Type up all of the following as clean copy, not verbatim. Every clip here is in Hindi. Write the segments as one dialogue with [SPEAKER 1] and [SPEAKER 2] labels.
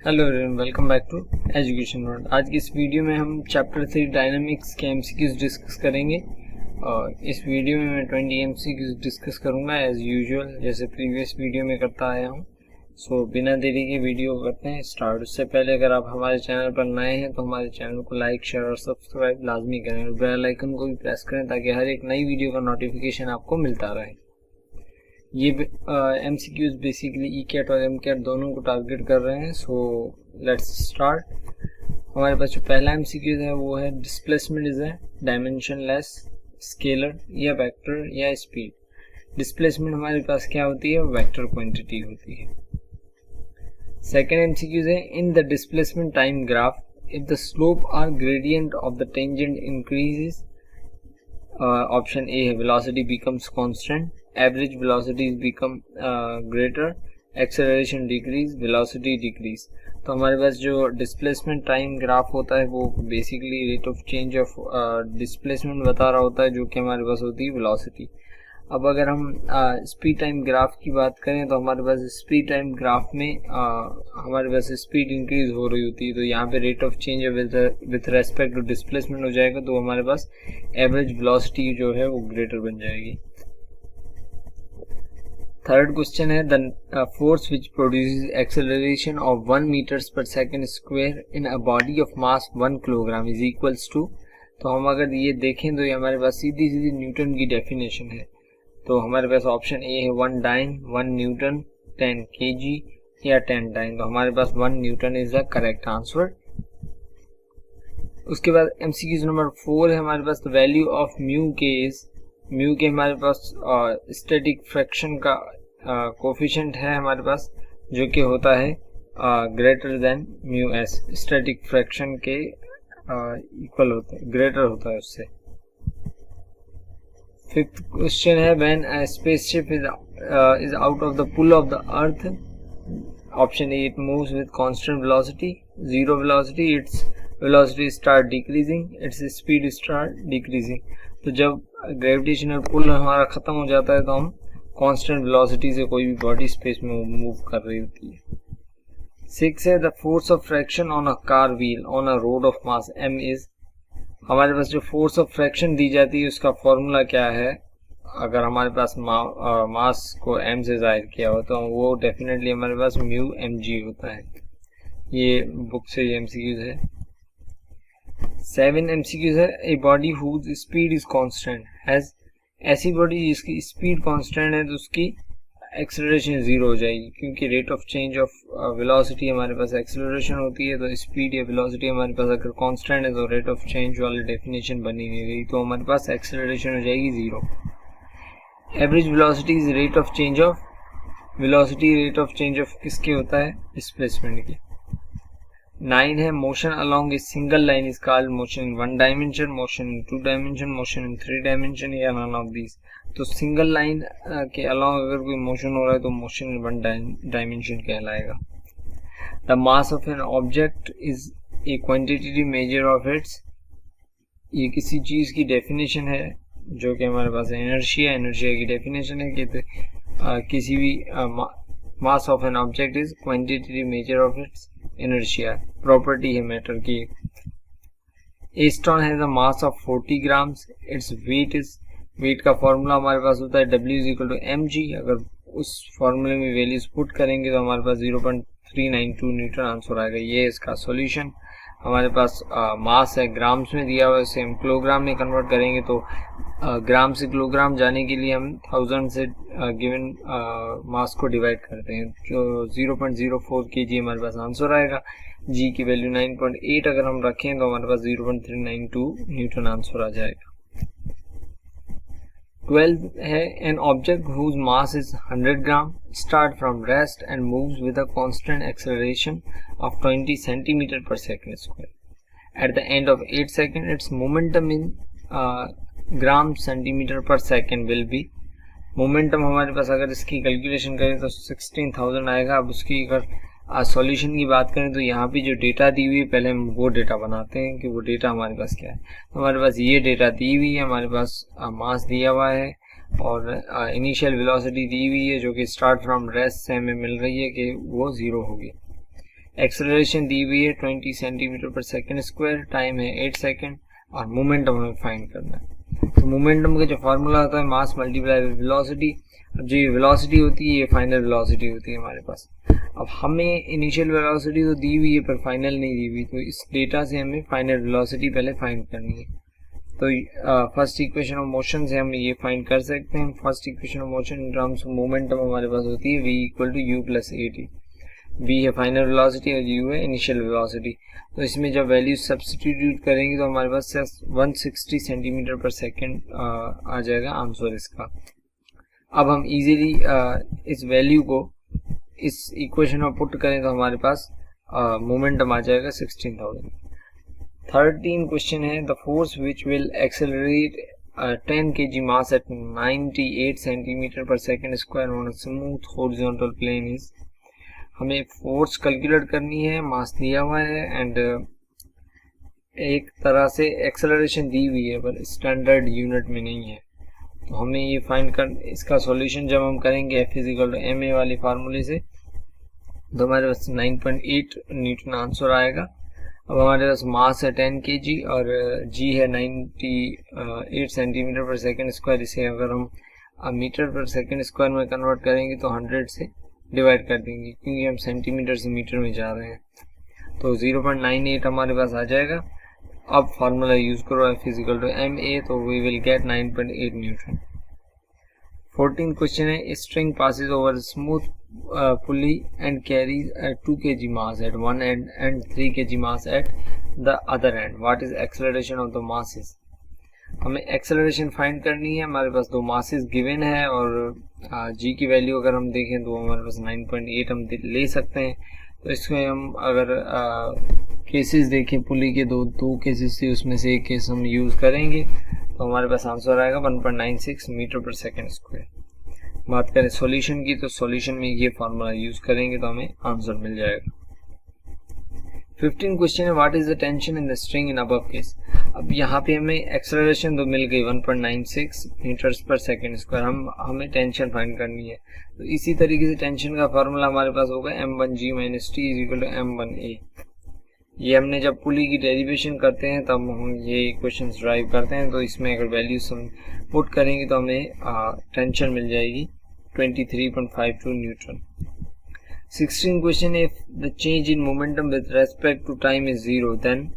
[SPEAKER 1] Hello everyone, welcome back to education world. आज की इस वीडियो में हम चैप्टर 3 डायनामिक्स के एमसीक्यूज डिस्कस करेंगे और इस वीडियो में मैं 20 एमसीक्यूज डिस्कस करूंगा एज यूजुअल, जैसे प्रीवियस वीडियो में करता आया हूं। सो बिना देरी के वीडियो करते हैं स्टार्ट। उससे पहले अगर आप हमारे चैनल पर नए हैं तो हमारे चैनल को लाइक, शेयर और सब्सक्राइब लाजमी करें और बेल आइकन को भी प्रेस करें ताकि हर एक नई वीडियो का नोटिफिकेशन आपको मिलता रहे। ये एमसीक्यूज बेसिकली ई कैट और एम कैट दोनों को टारगेट कर रहे हैं। So let's start. हमारे पास जो पहला एमसीक्यूज है वो है displacement is a dimensionless scalar या वेक्टर या स्पीड। डिस्प्लेसमेंट हमारे पास क्या होती है? वेक्टर क्वांटिटी होती है। सेकेंड एमसीक्यूज है in the displacement time graph if the slope or gradient of the tangent increases. Option A है velocity becomes constant, average velocities become greater, acceleration decrease, velocity decrease. तो हमारे पास जो डिस्प्लेसमेंट टाइम ग्राफ होता है वो basically rate of change of displacement बता रहा होता है, जो कि हमारे पास होती है वेलोसिटी। अब अगर हम स्पीड टाइम ग्राफ की बात करें तो हमारे पास स्पीड टाइम ग्राफ में हमारे पास स्पीड इंक्रीज हो रही होती है, तो यहाँ पे rate of change with respect to displacement हो जाएगा, तो हमारे पास एवरेज वेलोसिटी जो है वो ग्रेटर बन जाएगी। थर्ड क्वेश्चन है the force which produces acceleration of 1 meters per second square in a body of mass 1 kilogram is equals to. तो हम अगर ये देखें तो ये हमारे पास सीधी सीधी न्यूटन की डेफिनेशन है। तो हमारे पास ऑप्शन ए है 1 डाइन, 1 न्यूटन, 10 केजी या 10 डाइन। तो हमारे पास 1 newton is the correct answer. उसके बाद एमसीक्यूज नंबर 4 है हमारे पास value of mu k is. Mu k हमारे पास स्टैटिक फ्रैक्शन का कोफिशिएंट है हमारे पास, जो कि होता है greater than mu s. Static friction के इक्वल होता है, ग्रेटर होता है उससे। फिफ्थ क्वेश्चन है when a spaceship is out of the pull of the earth. Option A it moves with constant velocity, zero velocity, its velocity start decreasing, its speed start decreasing. तो जब ग्रेविटेशनल पुल हमारा खत्म हो जाता है तो हम कांस्टेंट वेलोसिटी से कोई भी बॉडी स्पेस में मूव कर रही होती है। 6 है the force of fraction on a car wheel on a road of mass m is. हमारे पास जो फोर्स ऑफ फ्रैक्शन दी जाती है उसका फॉर्मूला क्या है? अगर हमारे पास मास को m से जाहिर किया हो तो वो डेफिनेटली हमारे पास म्यू mg होता है। ये बुक से ये एमसीक्यूज है। 7 एमसीक्यूज है a body whose speed is constant has. ऐसी बॉडी जिसकी स्पीड कांस्टेंट है तो उसकी एक्सेलरेशन जीरो हो जाएगी, क्योंकि rate of change of velocity हमारे पास एक्सेलरेशन होती है। तो स्पीड या वेलोसिटी हमारे पास अगर कांस्टेंट है तो रेट ऑफ चेंज वाली डेफिनेशन बनी नहीं रही, तो हमारे पास एक्सेलरेशन हो जाएगी zero. Average velocity is rate of change of velocity, rate of change of किसके होता है? डिस्प्लेसमेंट के। 9 है motion along a single line is called motion in 1 dimension, motion in 2 dimension, motion in 3 dimension या नन ऑफ दीज। तो सिंगल लाइन के अलोंग अगर कोई मोशन हो रहा है तो मोशन इन 1 डायमेंशन कहलाएगा। The mass of an object is a quantitative measure of it's. ये किसी चीज की डेफिनेशन है, जो कि हमारे पास इनर्शिया की डेफिनेशन है कि किसी भी mass of an object is quantitative measure of its inertia, property है मैटर की। A stone has a mass of 40 grams, its weight is. Weight का फॉर्मूला हमारे पास होता है W is equal to mg। अगर उस फॉर्मूले में वैल्यूज पुट करेंगे तो हमारे पास 0.392 न्यूटन आंसर आएगा। ये इसका सॉल्यूशन। हमारे पास मास है ग्राम्स में दिया हुआ है, उसे हम किलोग्राम में कन्वर्ट करेंगे तो ग्राम से किलोग्राम जाने के लिए हम 1000 से गिवन मास को डिवाइड करते हैं, जो 0.04 kg हमारे पास आंसर आएगा। जी की वैल्यू 9.8 अगर हम रखें तो हमारे पास 0.392 न्यूटन आंसर आ जाएगा। 12 है an object whose mass is 100 gram start from rest and moves with a constant acceleration of 20 centimeter per second square. At the end of 8 second its momentum in gram centimeter per second will be. Momentum हमारे पास अगर इसकी कैलकुलेशन करें तो 16,000 आएगा। अब उसकी अगर सॉल्यूशन की बात करें तो यहाँ पे जो डेटा दी हुई है पहले हम वो डेटा बनाते हैं कि वो डेटा हमारे पास क्या है। तो हमारे पास ये डेटा दी हुई है, हमारे पास मास दिया हुआ है और इनिशियल वेलोसिटी दी हुई है जो कि स्टार्ट फ्रॉम रेस्ट से हमें मिल रही है कि वो 0 होगी। एक्सेलरेशन दी हुई है 20 centimeter per second square, time है 8 सेकेंड और मोमेंटम हमें फाइंड करना है। तो मोमेंटम का जो फार्मूला होता है मास मल्टीप्लाई विद वेलोसिटी। अब जो ये वेलोसिटी होती है ये फाइनल वेलोसिटी होती है हमारे पास। अब हमें इनिशियल वेलोसिटी तो दी हुई है पर फाइनल नहीं दी हुई, तो इस डेटा से हमें फाइनल वेलोसिटी पहले फाइंड करनी है। तो फर्स्ट इक्वेशन ऑफ मोशन से हम ये फाइंड कर सकते हैं। First equation of motion in terms of momentum हमारे पास होती है v equal to u plus a t. v है फाइनल वेलोसिटी और u है इनिशियल वेलोसिटी। तो इसमें जब वैल्यू सब्स्टिट्यूट करेंगे तो हमारे पास 160 सेंटीमीटर पर सेकेंड आ जाएगा आंसर इसका। अब हम इजीली इस वैल्यू को इस इक्वेशन में पुट करें तो हमारे पास मोमेंटम आ जाएगा 16,000। 13 क्वेश्चन है the force which will accelerate 10 kg mass at 98 centimeter per second square on a smooth horizontal plane is. हमें फोर्स कैलकुलेट करनी है, मास दिया हुआ है एंड एक तरह से एक्सेलरेशन दी हुई है पर स्टैंडर्ड यूनिट में नहीं है। तो हमें ये फाइंड कर इसका सॉल्यूशन जब हम करेंगे F इक्वल टू ma वाली फार्मूले से तो हमारे पास 9.8 न्यूटन आंसर आएगा। अब हमारे पास मास है 10 kg और g है 98 सेंटीमीटर पर सेकेंड स्क्वायर। इसे अगर हम मीटर पर सेकेंड स्क्वायर में कन्वर्ट करेंगे तो 100 से डिवाइड कर देंगे क्योंकि हम सेंटीमीटर से मीटर में जा रहे हैं। तो 0.98 हमारे पास आ जाएगा। अब फार्मूला यूज करो F इक्वल टू ma तो we will get 9.8 newton. 14 question है string passes over smooth pulley and carries 2 kg mass at one end and 3 kg mass at the other end. What is acceleration of the masses. हमें एक्सेलरेशन फाइंड करनी है। हमारे पास दो मासेस गिवन है और g की वैल्यू अगर हम देखें तो हमारे पास 9.8 हम ले सकते हैं। तो इसमें हम अगर केसेस देखें पुली के दो केसेस से उसमें से एक केस हम यूज़ करेंगे तो हमारे पास आंसर आएगा 1.96 मीटर पर सेकेंड स्क्वायर। बात करें सॉल्यूशन की तो सॉल्यूशन में ये फार्मूला यूज़ करेंगे तो हमें आंसर मिल जाएगा। 15 क्वेश्चन है what is the tension in the string in above case. अब यहाँ पे हमें एक्सेलरेशन तो मिल गई 1.96 मीटर्स पर सेकेंड स्क्वायर। हमें टेंशन फाइंड करनी है। तो इसी तरीके से टेंशन का फार्मूला हमारे पास होगा m1g minus T is equal to m1a। ये हमने जब पुली की डेरिवेशन करते हैं तब हम ये इक्वेशन ड्राइव करते हैं। तो इसमें अगर वैल्यूज हम पुट करेंगे तो हमें टेंशन मिल जाएगी 23.52 newton. 16 question if the change in momentum with respect to time is 0 then.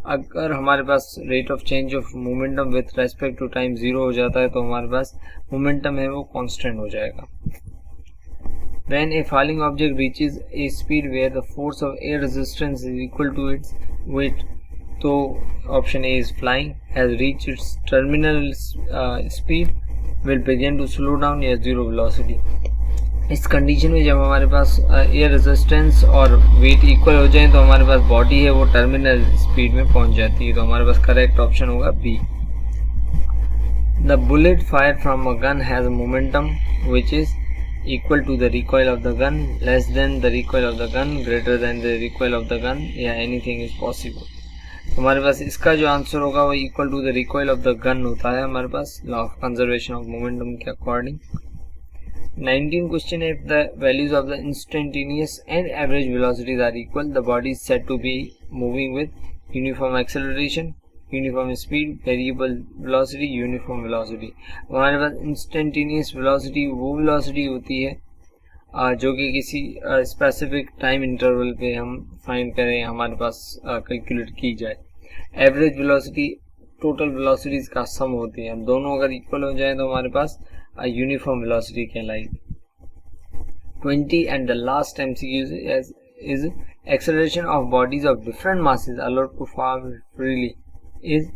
[SPEAKER 1] अगर हमारे पास rate of change of momentum with respect to time 0 हो जाता है तो हमारे पास मोमेंटम है वो कांस्टेंट हो जाएगा। When a falling object reaches a speed where the force of air resistance is equal to its weight, तो option A is flying has reached its terminal speed will begin to slow down at zero velocity। इस कंडीशन में जब हमारे पास एयर रेजिस्टेंस और वेट इक्वल हो जाए तो हमारे पास बॉडी है वो टर्मिनल स्पीड में पहुंच जाती है। तो हमारे पास करेक्ट ऑप्शन होगा B. The bullet fire from a gun has a momentum which is equal to the recoil of the gun, less than the recoil of the gun, greater than the recoil of the gun, या anything is possible। हमारे पास इसका जो आंसर होगा वो equal to the recoil of the gun होता है हमारे पास law of conservation of momentum के according. 19 question is if the values of the instantaneous and average velocities are equal the body is said to be moving with uniform acceleration, uniform speed, variable velocity, uniform velocity. हमारे पास इंस्टेंटेनियस वेलोसिटी वो वेलोसिटी होती है जो कि किसी स्पेसिफिक टाइम इंटरवल पे हम फाइंड करें, हमारे पास कैलकुलेट की जाए। एवरेज वेलोसिटी टोटल वेलोसिटीज का सम होती है। दोनों अगर इक्वल हो जाए तो हमारे पास यूनिफॉर्म वेलोसिटी कहलाएगी। 20 and the last MCQ is acceleration of bodies of different masses allowed to form freely is।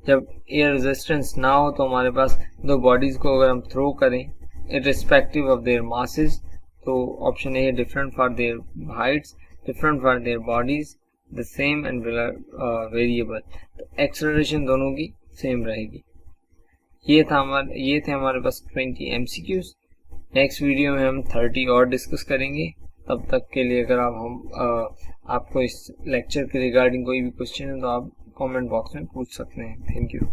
[SPEAKER 1] जब एयर रेजिस्टेंस ना हो तो हमारे पास दो बॉडीज को अगर हम थ्रो करें इररिस्पेक्टिव ऑफ देयर मासेस तो ऑप्शन ए है different for their Heights, different for their bodies, the same and variable. तो एक्सेलरेशन दोनों की सेम रहेगी। ये थे हमारे पास 20 MCQs। नेक्स्ट वीडियो में हम 30 और डिस्कस करेंगे। तब तक के लिए अगर आपको इस लेक्चर के रिगार्डिंग कोई भी क्वेश्चन है तो आप कमेंट बॉक्स में पूछ सकते हैं। Thank you.